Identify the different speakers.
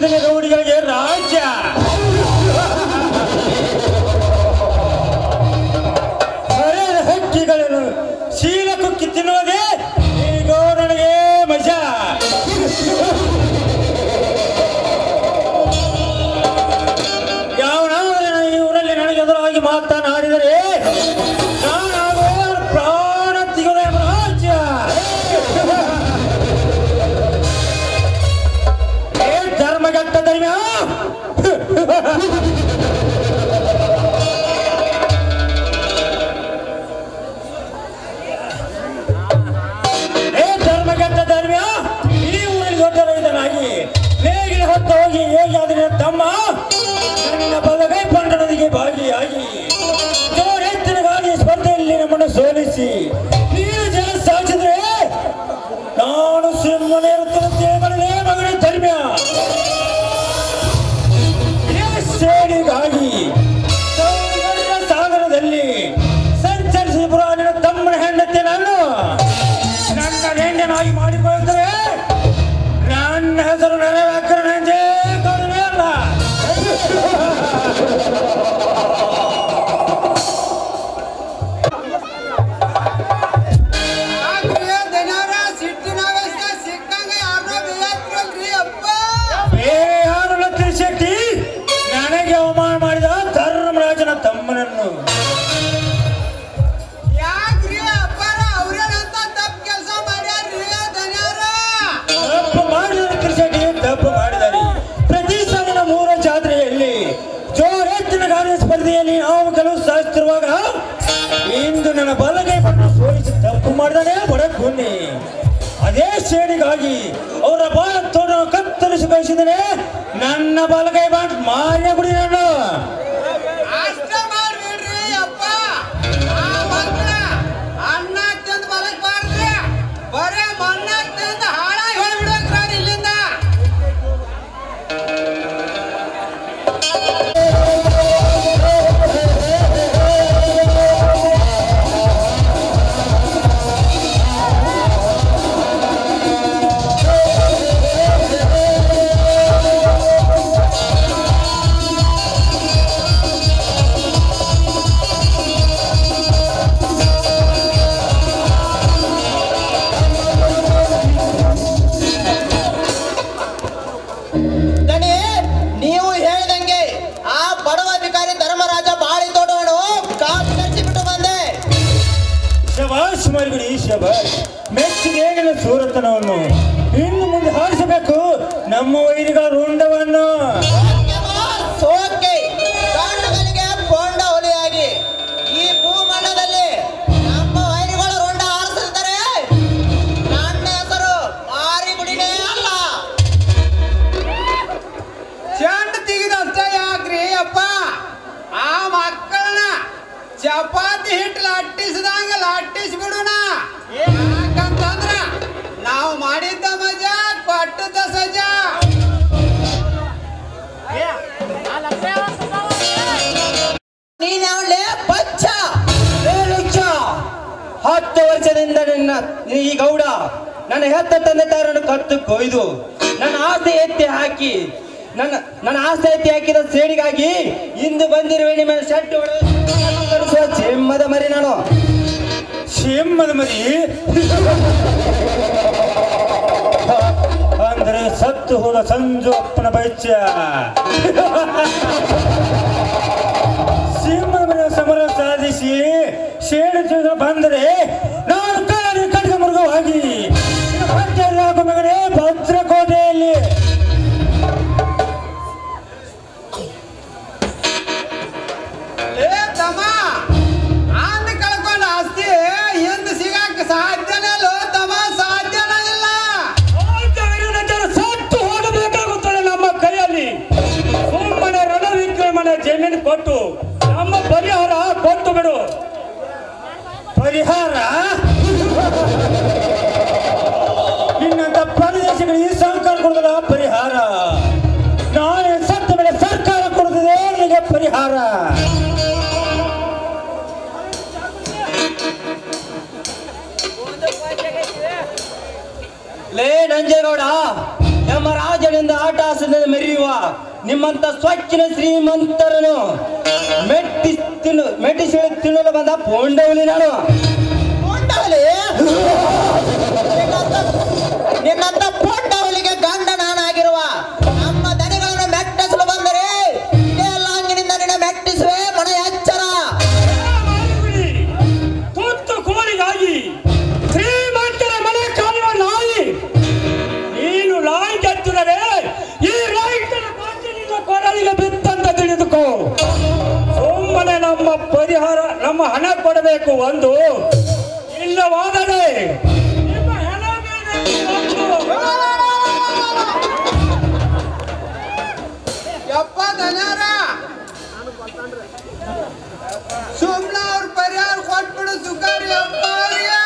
Speaker 1: ರಾಜ್ಯದಲ್ಲಿ ರೌಡಿಗಳಿಗೆ ರಾಜ್ಯ. ಮರೆದ ಹಕ್ಕಿಗಳನ್ನು ಶೀಲ ಕುಕ್ಕಿ ತಿನ್ನುವುದೇ ಈಗ ನನಗೆ ಮಜಾ. ಯಾವನಾದರೂ ಈ ಊರಲ್ಲಿ ನನಗೆ ಎದುರಾಗಿ ಮಾತನಾಡಿದರೆ ನಾನಾಗುವ ಪ್ರಾಣ ತೆಗೆದ ರಾಜ್ಯ. ಧರ್ಮಗಟ್ಟ ಧರ್ಮ ಧರ್ಮಗಟ್ಟ ಧರ್ಮ ಈ ಊರಲ್ಲಿ ದೊಡ್ಡ ರೈತನಾಗಿ ನೇಗಿಲ ಹೊತ್ತು ಹೋಗಿ ಹೇಗಾದ್ರೆ ತಮ್ಮ ನನ್ನ ಬಲಗೈ ಪಂಡನದಿಗೆ ಭಾಗಿಯಾಗಿ ಜೋರೆತ್ತಿನ ಗಾಡಿ ಸ್ಪರ್ಧೆಯಲ್ಲಿ ನಮ್ಮನ್ನು ಸೋಲಿಸಿ ನೀನು ಜನ ಸಾಚಿದ್ರೆ ನಾನು ಸಿಂಹನೇ ಇರುತ್ತೇನೆ ಮಗನೇ ಧರ್ಮ. ಸೇಡಿಗಾಗಿ ಸಾಗರದಲ್ಲಿ ಸಂಚರಿಸಿದ ಪುರಾಣಿನ ತಮ್ಮನ ಹೆಂಡತಿ ನಾನು ನನ್ನ ಹೆಂಡನಾಗಿ ಮಾಡಿಕೊಳ್ಳುತ್ತೇವೆ. ನನ್ನ ಹೆಸರು ನೆರವೇಕರಣೆ ಅಲ್ಲ. ಯಾರನ್ನ ತಿಳಿಸಟ್ಟಿ ನನಗೆ ಅವಮಾನ ಮಾಡಿದ ಧರ್ಮರಾಜನ ತಮ್ಮನನ್ನು ತಪ್ಪು ಮಾಡಿದರೆ ತಿಳಿಸಟ್ಟಿ ತಪ್ಪು ಮಾಡಿದ್ದಾರೆ. ಪ್ರತಿ ಸಾಲಿನ 3 ಜಾತ್ರೆಯಲ್ಲಿ ಜೋರೆತ್ತಿನ ಗಾಡಿ ಸ್ಪರ್ಧೆಯಲ್ಲಿ ನಾವು ಕೆಲವು ಸಾಧಿಸುತ್ತಿರುವಾಗ ಇಂದು ನನ್ನ ಬಲಗೈ ಬಣ್ಣ ಸೋಲಿಸಿ ತಪ್ಪು ಮಾಡಿದರೆ ಬಡಗುನ್ನಿ. ಅದೇ ಸೇಡಿಗಾಗಿ ಅವರ ಬಾಳ ತೋಟ ಕತ್ತರಿಸಿ ಬಯಸಿದರೆ ನನ್ನ ಬಲಗೈ ಬಾಟ್ ಮಾರ್ಯ ಗುಡಿ ನಾನು
Speaker 2: ಅನ್ನ ತಂದು ಬಲಕ್ ಬಾರ್ರಿ ಬರೇ ಮಣ್ಣಾಗ ತಂದು ಹಾಳಾಗಿ ಹೊಳ್ಬಿಡ್ಬೇಕ್ರಿ ಇಲ್ಲಿಂದ.
Speaker 3: ನೀವು ಹೇಳಿದಂಗೆ ಆ ಬಡವ ಅಧಿಕಾರಿ ಧರ್ಮರಾಜ ಬಾಳಿ ತೋಟವನ್ನು ಕಾಪಿ ನಡೆಸಿಬಿಟ್ಟು ಬಂದೆ.
Speaker 1: ಶಬಾಷ್ ಮರಿಗುಡಿ ಶಬಾಷ್. ಮೆಚ್ಚಿಗೆ ನನ್ನ ಸೂರತನವನ್ನು ಇನ್ನು ಮುಂದೆ ಹಾರಿಸಬೇಕು ನಮ್ಮ ವೈರಿಗಳ ರುಂಡವನ್ನು.
Speaker 3: ಸೋಕೆ ದಾಂಡುಗಳಿಗೆ ಕೊಂಡ ಹೊಲೆಯಾಗಿ ಈ ಭೂಮಂಡಲದಲ್ಲಿ ನಮ್ಮ ವೈರಿಗಳ ರುಂಡ ಹಾರಿಸಿದರೆ ನನ್ನ ಹೆಸರು ಮಾರಿಗುಡಿನೇ ಅಲ್ಲ.
Speaker 2: ಚಂಡ ತೆಗೆದಷ್ಟೇ ಯಾಕ್ರಿ ಅಪ್ಪ ಆ ಮಕ್ಕಳನ್ನ ಚಪಾತಿ ಹಿಟ್ಟು ಲಟ್ಟಿಸಿದಂಗ ಲಟ್ಟಿಸ್ಬಿಡುಣ. ಯಾಕಂತಂದ್ರ ನಾವು ಮಾಡಿದ್ದ ಮಜಾ ಕೊಟ್ಟದ ಸಜಾ.
Speaker 3: ನೀನ್ ಯಾವಲೇ ಬಚ್ಚ
Speaker 4: 10 ವರ್ಷದಿಂದ ಈ ಗೌಡ ನನ್ನ ಹೆತ್ತ ತಂದೆ ತಾರನ್ನು ಕತ್ತು ಕೊಯ್ದು ನನ್ನ ಆಸೆ ಎತ್ತಿ ಹಾಕಿ ನನ್ನ ಆಸೆ ಎತ್ತಿ ಹಾಕಿದ ಸೇಡಿಗಾಗಿ ಇಂದು ಬಂದಿರುವೆ ನಿಮ್ಮ ಶೆಟ್ಟು ಹೊಡೆಸುವ ಸಿಂಹದ ಮರಿ ನಾನು.
Speaker 1: ಸಿಂಹದ ಮರಿ ಅಂದರೆ ಸತ್ತು ಹೋದ ಸಂಜು ಅಪ್ಪನ ಬೈಚ. ಸಿಂಹದ ಮರಿ ಸಮರ ಸಾಧಿಸಿ ಸೇಡು ಬಂದರೆ ನಾನು ಕಟ್ಕ ಮೃಗವಾಗಿ ಮಗನೇ ಭದ್ರಕೋಟೆಯಲ್ಲಿ
Speaker 2: ತಮ್ಮ ಅಂದ ಕಳ್ಕೊಂಡ ಆಸ್ತಿ ಎಂದು ಸಿಗಾಕ ಸಾಧ್ಯನೇ ಅಲ್ಲೋ ತಮ್ಮ, ಸಾಧ್ಯನೇ ಇಲ್ಲ.
Speaker 1: ಸತ್ತು ಹೋಗಬೇಕಾಗುತ್ತದೆ ನಮ್ಮ ಕೈಯಲ್ಲಿ. ಸುಮ್ಮನೆ ರಣವಿಕ್ರಮಣ ಜಮೀನು ಕೊಟ್ಟು ನಮ್ಮ ಪರಿಹಾರ ಕೊಟ್ಟು ಬಿಡು. ಪರಿಹಾರ ಇನ್ನಂತ ಪ್ರದೇಶಗಳಿಗೆ ಸರ್ಕಾರ ಕೊಡುವುದಲ್ಲ ಪರಿಹಾರ. ನಾಳೆ ಸತ್ತ ಮೇಲೆ ಸರ್ಕಾರ ಕೊಡುತ್ತದೆ ನಿಮಗೆ ಪರಿಹಾರ.
Speaker 4: ಲೇ ನಂಜೇಗೌಡ, ನಮ್ಮ ರಾಜನಿಂದ ಆಟ ಆಸದಿಂದ ಮೆರೆಯುವ ನಿಮ್ಮಂತ ಸ್ವಚ್ಛನ ಶ್ರೀಮಂತರನು ಮೆಟ್ಟಿಸಿ ತಿನ್ನಲು ಬಂದ ಪೋಂಡವಲಿ ನಾನು.
Speaker 3: ಪೋಂಡವಲಿ ನಿನ್ನಂತ ಪೋಂಡವಲಿಗೆ ಗಂಡ ನಾನಾಗಿರುವ ನಮ್ಮ ದನಿಗಳನ್ನು ಮೆಟ್ಟಿಸಲು ಬಂದರೆ ಇದೇ ಲಾಂಗಿನಿಂದ ನಿನ್ನ ಮೆಟ್ಟಿಸುವೆ ಮನೆ ಎಚ್ಚರ.
Speaker 1: ತುತ್ತು ಕೋಳಿಗಾಗಿ ಶ್ರೀಮಂತರ ಮನೆ ಕಾಯುವ ನಾಯಿ ನೀನು ನಾಯಿ ಕೆತ್ತಿದರೆ ಈ ರೈತರ ನಿನ್ನ ಕೊರಳಿಗೆ ಬಿತ್ತಂತ ತಿಳಿದುಕೋ. ಸುಮ್ಮನೆ ನಮ್ಮ ಹಣ ಕೊಡಬೇಕು ಒಂದು, ಇಲ್ಲವಾದರೆ ನಿಮ್ಮ ಹಣ
Speaker 2: ಯಪ್ಪ ಧನ್ಯಾರ ಸುಮ್ನ ಅವ್ರ ಪರಿಹಾರ ಕೊಟ್ಬಿಡು ಸುಖಾರಿ ಅಪ್ಪ ಅವ್ರಿಗೆ.